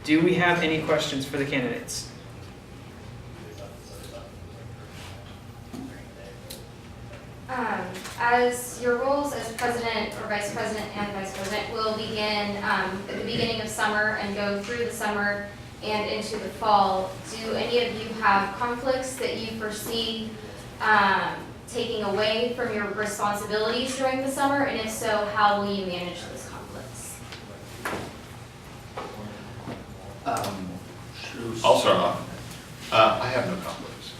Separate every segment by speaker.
Speaker 1: Do we have any questions for the candidates?
Speaker 2: As your roles as president or vice president and vice president will begin at the beginning of summer and go through the summer and into the fall, do any of you have conflicts that you foresee taking away from your responsibilities during the summer? And if so, how will you manage those conflicts?
Speaker 3: I'll start off. I have no conflicts.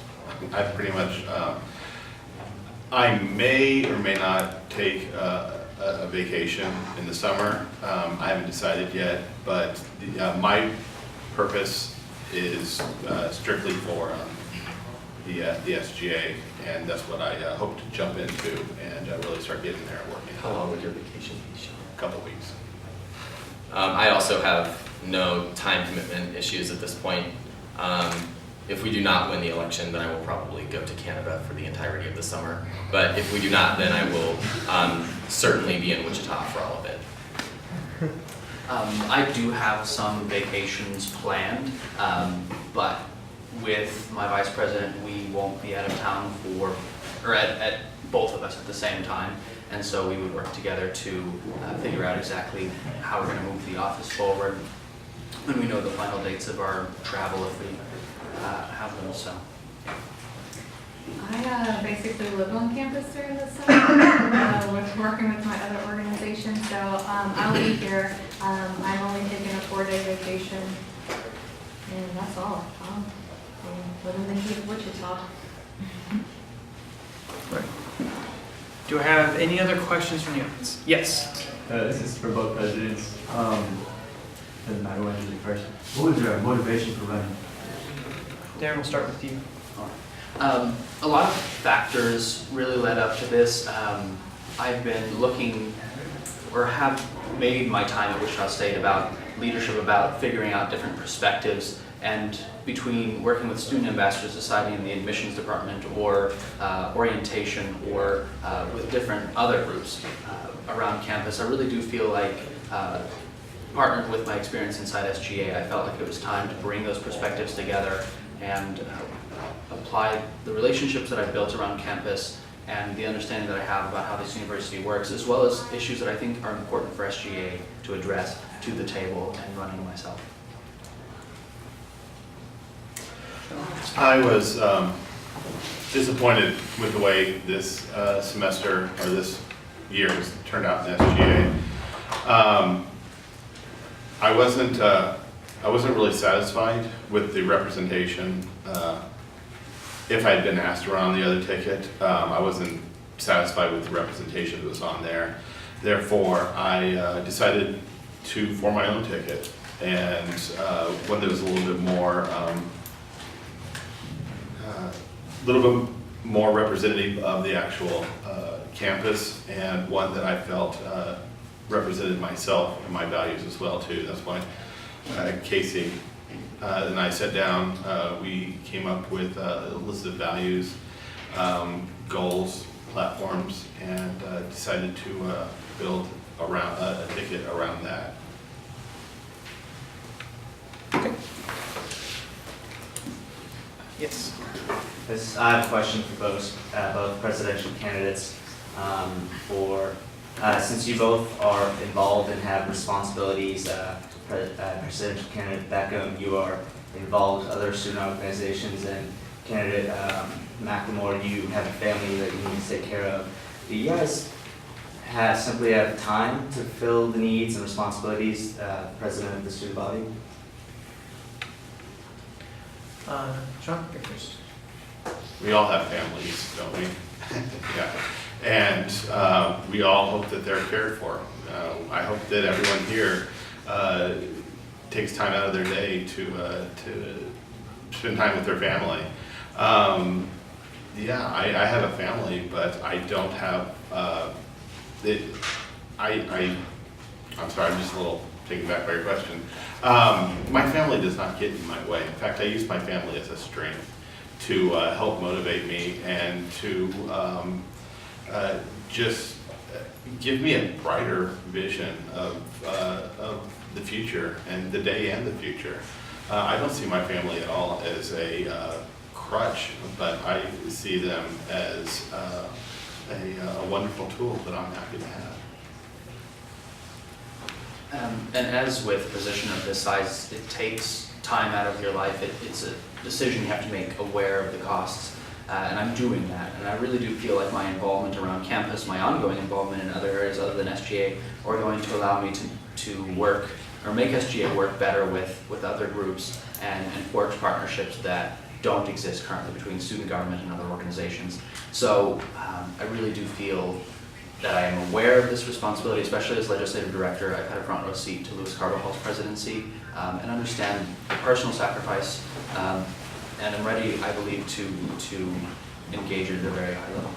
Speaker 3: I pretty much, I may or may not take a vacation in the summer. I haven't decided yet, but my purpose is strictly for the SGA, and that's what I hope to jump into and really start getting there and working.
Speaker 4: How long would your vacation be, Sean?
Speaker 3: A couple weeks.
Speaker 4: I also have no time commitment issues at this point. If we do not win the election, then I will probably go to Canada for the entirety of the summer. But if we do not, then I will certainly be in Wichita for all of it.
Speaker 5: I do have some vacations planned, but with my vice president, we won't be out of town at both of us at the same time. And so we would work together to figure out exactly how we're going to move the office forward when we know the final dates of our travel, if we have them. So
Speaker 6: I basically live on campus during the summer, working with my other organization, so I'll be here. I'm only taking a 4-day vacation, and that's all. I'll live in the heat of Wichita.
Speaker 1: Right. Do I have any other questions from the audience? Yes.
Speaker 7: This is for both presidents. Doesn't matter when you're the first. What was your motivation for running?
Speaker 1: Darren, we'll start with you.
Speaker 5: a lot of factors really led up to this. I've been looking, or have made my time at Wichita State about leadership, about figuring out different perspectives, and between working with Student Ambassador Society in the admissions department, or orientation, or with different other groups around campus, I really do feel like, partnered with my experience inside SGA, I felt like it was time to bring those perspectives together and apply the relationships that I've built around campus and the understanding that I have about how this university works, as well as issues that I think are important for SGA to address, to the table and running myself.
Speaker 3: I was disappointed with the way this semester, or this year, has turned out in SGA. I wasn't really satisfied with the representation. If I had been asked to run on the other ticket, I wasn't satisfied with the representation that was on there. Therefore, I decided to form my own ticket, and one that was a little bit more representative of the actual campus, and one that I felt represented myself and my values as well too. That's why Casey and I sat down, we came up with a list of values, goals, platforms, and decided to build around a ticket around that.
Speaker 1: Okay. Yes.
Speaker 8: I have a question for both presidential candidates. Since you both are involved and have responsibilities, presidential candidate Beckham, you are involved with other student organizations, and candidate McLemore, you have a family that you need to take care of. Do you guys simply have time to fill the needs and responsibilities president of the student body?
Speaker 1: Sean, you're first.
Speaker 3: We all have families, don't we? Yeah. And we all hope that they're cared for. I hope that everyone here takes time out of their day to spend time with their family. Yeah, I have a family, but I don't have, I'm sorry, I'm just a little taken back by your question. My family does not get in my way. In fact, I use my family as a strength to help motivate me and to just give me a brighter vision of the future and the day and the future. I don't see my family at all as a crutch, but I see them as a wonderful tool that I'm happy to have.
Speaker 5: And as with a position of this size, it takes time out of your life. It's a decision you have to make aware of the costs. And I'm doing that. And I really do feel like my involvement around campus, my ongoing involvement in other areas other than SGA, are going to allow me to work or make SGA work better with other groups and forge partnerships that don't exist currently between student government and other organizations. So I really do feel that I am aware of this responsibility, especially as legislative director. I've had a front row seat to Louis Carvajal's presidency and understand the personal sacrifice, and I'm ready, I believe, to engage at a very high level.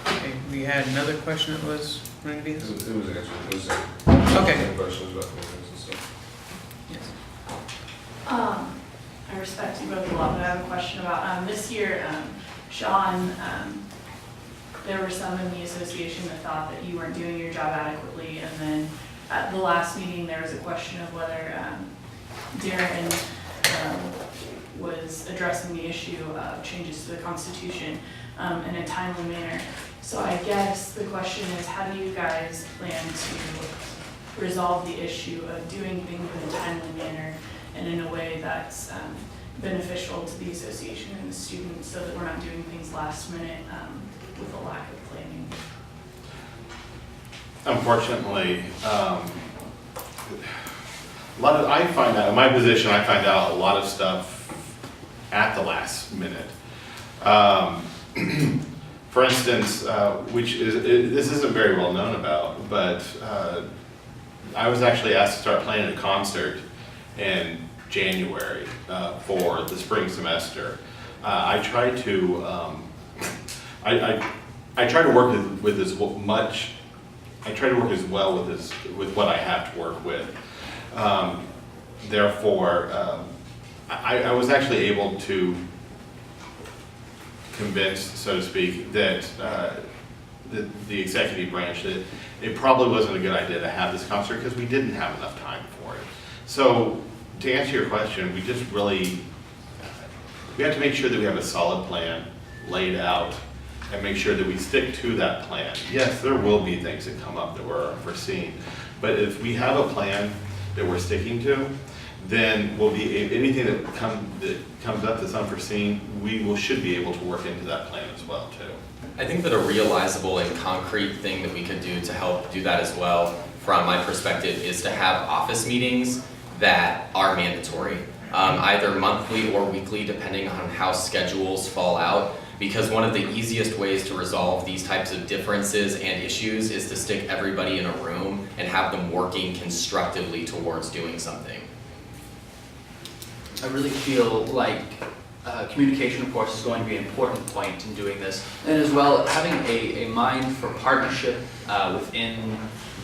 Speaker 1: Okay, we had another question that was running to be
Speaker 9: It
Speaker 1: this?
Speaker 9: was answered. It was
Speaker 1: Okay.
Speaker 9: questions about things and stuff.
Speaker 1: Yes.
Speaker 10: I respect you both a lot, but I have a question about, this year, Sean, there were some in the association that thought that you weren't doing your job adequately, and then at the last meeting, there was a question of whether, Darren, was addressing the issue of changes to the Constitution, in a timely manner. So I guess the question is, how do you guys plan to resolve the issue of doing things in a timely manner and in a way that's beneficial to the association and the students, so that we're not doing things last minute with a lack of planning?
Speaker 3: Unfortunately, I find out, in my position, I find out a lot of stuff at the last minute. For instance, this isn't very well known about, but I was actually asked to start playing a concert in January for the spring semester. I try to work with as much. I try to work as well with what I have to work with. Therefore, I was actually able to convince, so to speak, that the executive branch that it probably wasn't a good idea to have this concert because we didn't have enough time for it. So to answer your question, we just really, we have to make sure that we have a solid plan laid out and make sure that we stick to that plan. Yes, there will be things that come up that we're unforeseen, but if we have a plan that we're sticking to, then we'll be, anything that comes up that's unforeseen, should be able to work into that plan as well too.
Speaker 4: I think that a realizable and concrete thing that we could do to help do that as well, from my perspective, is to have office meetings that are mandatory, either monthly or weekly, depending on how schedules fall out. Because one of the easiest ways to resolve these types of differences and issues is to stick everybody in a room and have them working constructively towards doing something.
Speaker 5: I really feel like communication, of course, is going to be an important point in doing this. And as well, having a mind for partnership within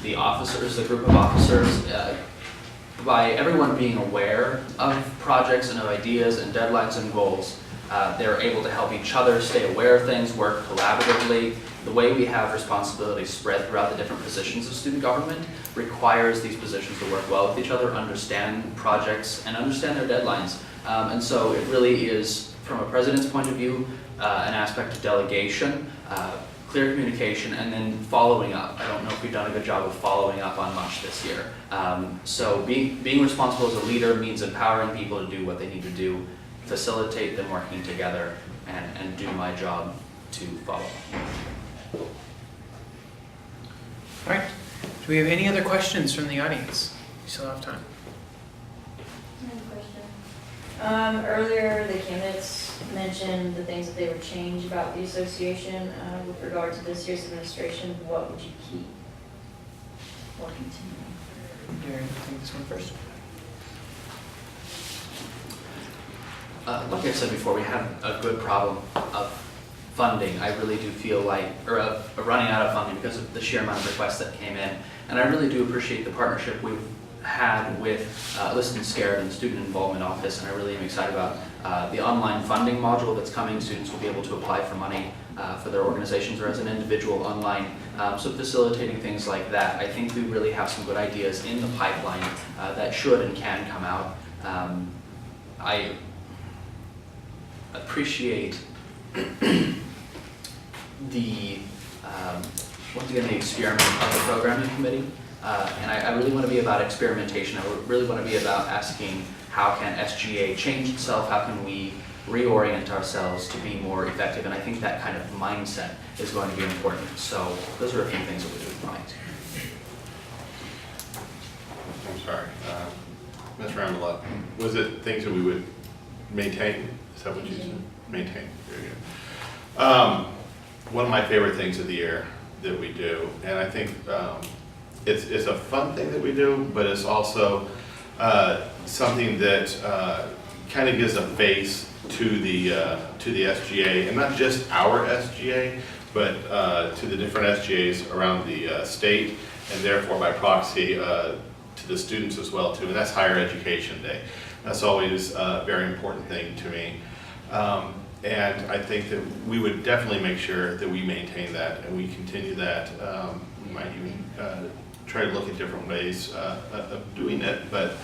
Speaker 5: the officers, the group of officers, by everyone being aware of projects and of ideas and deadlines and goals, they're able to help each other stay aware of things, work collaboratively. The way we have responsibilities spread throughout the different positions of student government requires these positions to work well with each other, understand projects, and understand their deadlines. And so it really is, from a president's point of view, an aspect of delegation, clear communication, and then following up. I don't know if we've done a good job of following up on much this year. So being responsible as a leader means empowering people to do what they need to do, facilitate them working together, and do my job to follow.
Speaker 1: All right. Do we have any other questions from the audience? We still have time.
Speaker 11: I have a question. Earlier, the candidates mentioned the things that they would change about the association with regard to this year's administration. What would you keep or continue?
Speaker 1: Darren, take this one first.
Speaker 5: Like I said before, we have a good problem of funding. I really do feel like, or of running out of funding because of the sheer amount of requests that came in. And I really do appreciate the partnership we've had with Listen Scared and the Student Involvement Office, and I really am excited about the online funding module that's coming. Students will be able to apply for money for their organizations or as an individual online. So facilitating things like that. I think we really have some good ideas in the pipeline that should and can come out. I appreciate the, once again, the experiment of the programming committee. And I really want to be about experimentation. I really want to be about asking how can SGA change itself? How can we reorient ourselves to be more effective? And I think that kind of mindset is going to be important. So those are a few things that we're doing right.
Speaker 3: I'm sorry, Ms. Ramala, was it things that we would maintain? Is that what you said? Maintain, very good. One of my favorite things of the year that we do, and I think it's a fun thing that we do, but it's also something that kind of gives a face to the SGA, and not just our SGA, but to the different SGAs around the state, and therefore by proxy to the students as well too. And that's Higher Education Day. That's always a very important thing to me. And I think that we would definitely make sure that we maintain that and we continue that. We might even try to look at different ways of doing it, but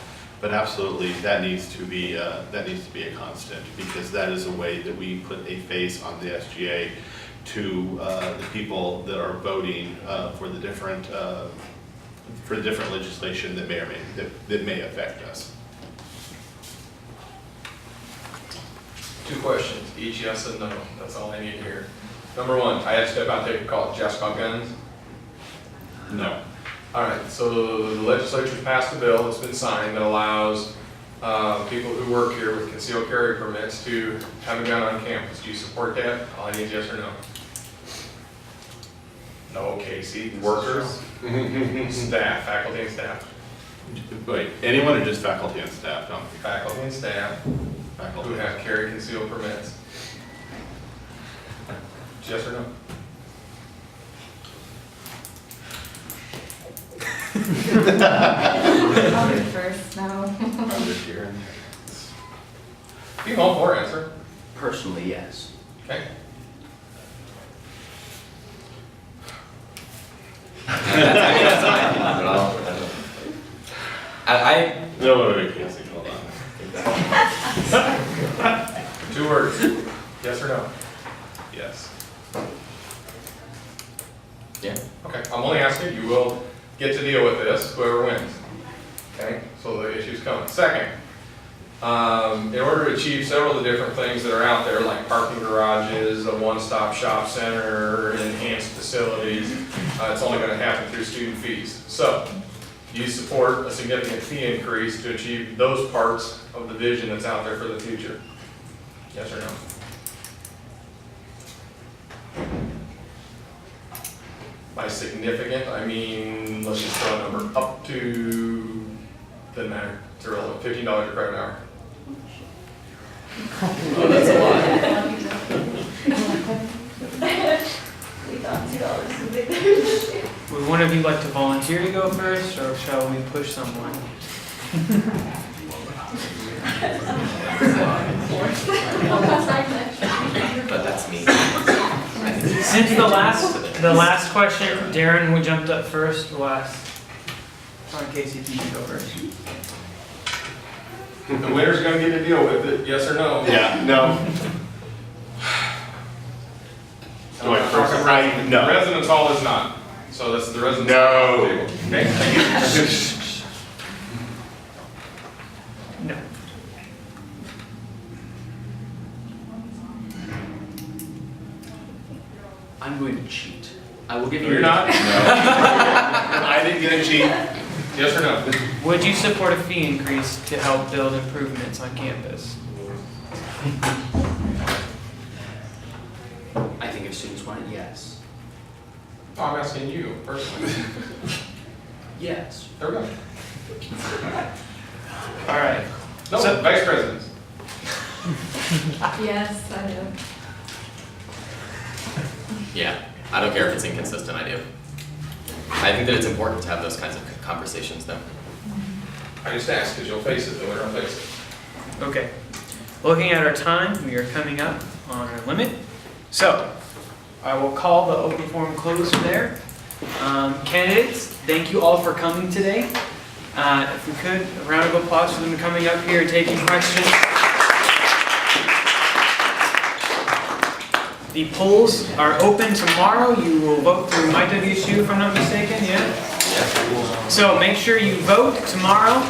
Speaker 3: absolutely that needs to be a constant, because that is a way that we put a face on the SGA to the people that are voting for the different legislation that may or that may affect us.
Speaker 9: 2 questions, each yes and no. That's all I need to hear. Number 1, I had to step out and take a call. Just about guns? No. All right, so the legislature passed a bill that's been signed that allows people who work here with concealed carry permits to have a gun on campus. Do you support that? All I need is yes or no. No, Casey. Workers? Staff, faculty and staff.
Speaker 3: Wait, anyone or just faculty and staff? No.
Speaker 9: Faculty and staff who have carry concealed permits. Yes or no?
Speaker 6: I'll do first, no.
Speaker 3: I'm just here.
Speaker 9: You can all 4 answer.
Speaker 5: Personally, yes.
Speaker 9: Okay.
Speaker 4: That's my opinion as well.
Speaker 3: No, wait, Casey, hold on.
Speaker 9: 2 words. Yes or no? Yes.
Speaker 4: Yeah.
Speaker 9: Okay, I'm only asking, you will get to deal with this, whoever wins. Okay, so the issue's coming. Second, in order to achieve several of the different things that are out there, like parking garages, a one-stop shop center, enhanced facilities, it's only going to happen through student fees. So, do you support a significant fee increase to achieve those parts of the vision that's out there for the future? Yes or no? By significant, I mean, let's just throw a number up to, doesn't matter, it's irrelevant, $15 a credit hour.
Speaker 4: Oh, that's a lot.
Speaker 11: We thought $2 was a big.
Speaker 1: Would one of you like to volunteer to go first, or shall we push someone?
Speaker 4: But that's me.
Speaker 1: Since the last question, Darren, who jumped up first, will ask. Casey, if you can go first.
Speaker 9: The winner's gonna get to deal with it, yes or no?
Speaker 3: Yeah, no.
Speaker 9: No.
Speaker 3: No.
Speaker 9: Residence hall is not, so this is the residence.
Speaker 3: No.
Speaker 9: Okay, thank you.
Speaker 1: No.
Speaker 5: I'm going to cheat. I will give
Speaker 9: No,
Speaker 5: you.
Speaker 9: you're not?
Speaker 3: I didn't get a cheat.
Speaker 9: Yes or no?
Speaker 1: Would you support a fee increase to help build improvements on campus?
Speaker 5: I think if students want it, yes.
Speaker 9: Oh, I'm asking you personally.
Speaker 5: Yes.
Speaker 9: There we go.
Speaker 1: All right.
Speaker 9: No,
Speaker 1: So-
Speaker 9: vice presidents.
Speaker 6: Yes, I do.
Speaker 4: Yeah, I don't care if it's inconsistent, I do. I think that it's important to have those kinds of conversations though.
Speaker 9: I just asked because you'll face it, the winner will face it.
Speaker 1: Okay. Looking at our time, we are coming up on our limit. So, I will call the open forum closed there. Candidates, thank you all for coming today. If we could, a round of applause for them coming up here and taking questions. The polls are open tomorrow. You will vote through my WSU if I'm not mistaken, yeah? So make sure you vote tomorrow.